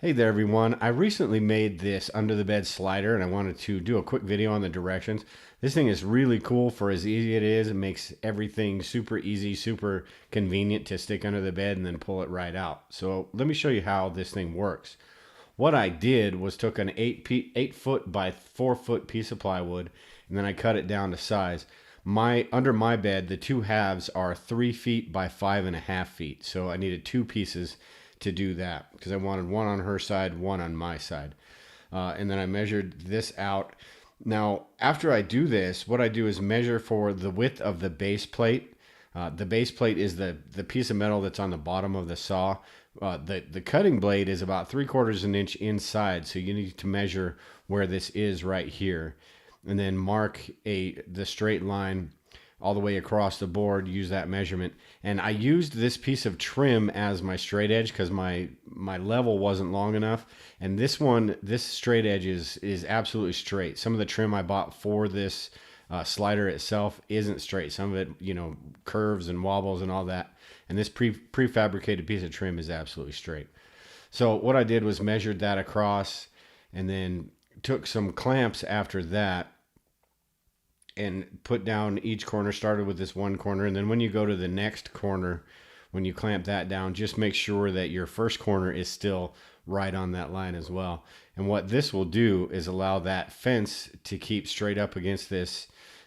Hey there everyone. I recently made this under the bed slider and I wanted to do a quick video on the directions. This thing is really cool for as easy it is. It makes everything super easy, super convenient to stick under the bed and then pull it right out. So let me show you how this thing works. What I did was took an 8 foot by 4 foot piece of plywood and then I cut it down to size. Under my bed, the two halves are 3 feet by 5.5 feet. So I needed two pieces to do that because I wanted one on her side, one on my side. And then I measured this out. Now, after I do this, what I do is measure for the width of the base plate. The base plate is the piece of metal that's on the bottom of the saw. The cutting blade is about 3/4 of an inch inside, so you need to measure where this is right here. And then mark the straight line all the way across the board, use that measurement. And I used this piece of trim as my straight edge because my level wasn't long enough. And this straight edge is absolutely straight. Some of the trim I bought for this slider itself isn't straight. Some of it, curves and wobbles and all that. And this prefabricated piece of trim is absolutely straight. So what I did was measured that across and then took some clamps after that and put down each corner. Started with this one corner, and then when you go to the next corner, when you clamp that down, just make sure that your first corner is still right on that line as well. And what this will do is allow that fence to keep straight up against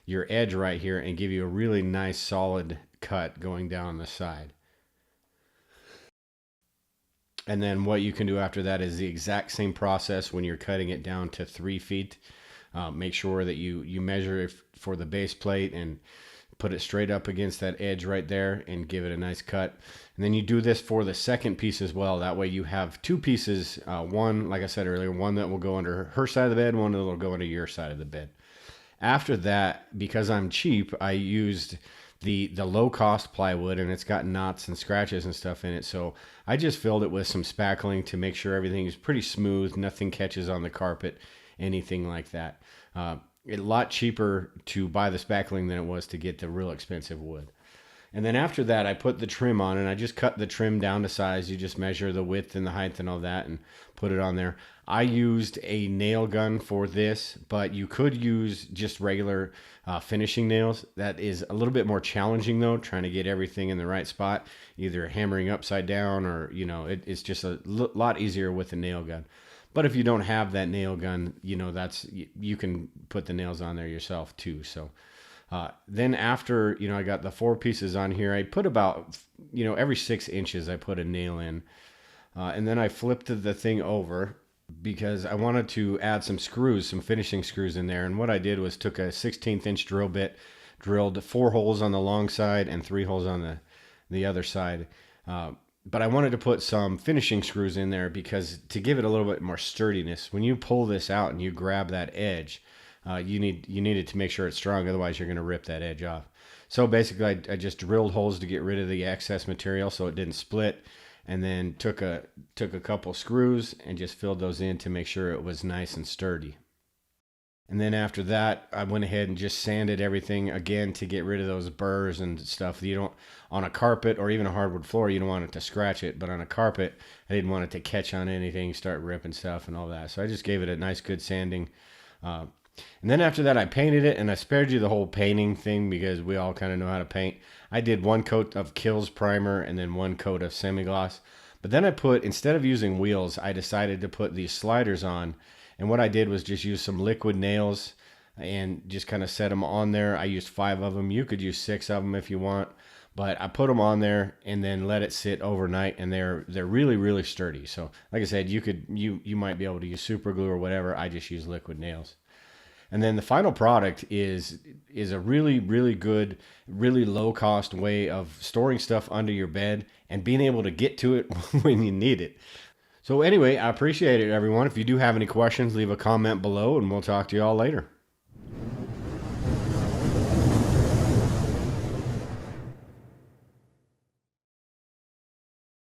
your edge right here and give you a really nice solid cut going down the side. And then what you can do after that is the exact same process when you're cutting it down to 3 feet. Make sure that you measure it for the base plate and put it straight up against that edge right there and give it a nice cut. And then you do this for the second piece as well. That way you have two pieces. One, like I said earlier, one that will go under her side of the bed, one that will go under your side of the bed. After that, because I'm cheap, I used the low cost plywood, and it's got knots and scratches and stuff in it. So I just filled it with some spackling to make sure everything is pretty smooth, nothing catches on the carpet, anything like that. A lot cheaper to buy the spackling than it was to get the real expensive wood. And then after that, I put the trim on, and I just cut the trim down to size. You just measure the width and the height and all that and put it on there. I used a nail gun for this, but you could use just regular finishing nails. That is a little bit more challenging though, trying to get everything in the right spot, either hammering upside down or, it's just a lot easier with a nail gun. But if you don't have that nail gun, you can put the nails on there yourself too. So then after, I got the 4 pieces on here, I put about, every 6 inches I put a nail in. And then I flipped the thing over because I wanted to add some screws, some finishing screws in there. And what I did was took a 1/16 inch drill bit, drilled 4 holes on the long side and 3 holes on the other side. But I wanted to put some finishing screws in there because to give it a little bit more sturdiness, when you pull this out and you grab that edge, you needed to make sure it's strong. Otherwise, you're going to rip that edge off. So basically, I just drilled holes to get rid of the excess material so it didn't split, and then took a couple screws and just filled those in to make sure it was nice and sturdy. And then after that, I went ahead and just sanded everything again to get rid of those burrs and stuff. You don't, on a carpet or even a hardwood floor, you don't want it to scratch it. But on a carpet, I didn't want it to catch on anything, start ripping stuff and all that. So I just gave it a nice good sanding. And then after that, I painted it, and I spared you the whole painting thing because we all kind of know how to paint. I did 1 coat of Kills primer and then 1 coat of semi-gloss. But then instead of using wheels, I decided to put these sliders on. And what I did was just use some liquid nails and just kind of set them on there. I used 5 of them. You could use 6 of them if you want. But I put them on there and then let it sit overnight, and they're really, really sturdy. So like I said, you might be able to use super glue or whatever. I just use liquid nails. And then the final product is a really, really good, really low cost way of storing stuff under your bed and being able to get to it when you need it. So anyway, I appreciate it, everyone. If you do have any questions, leave a comment below, and we'll talk to you all later.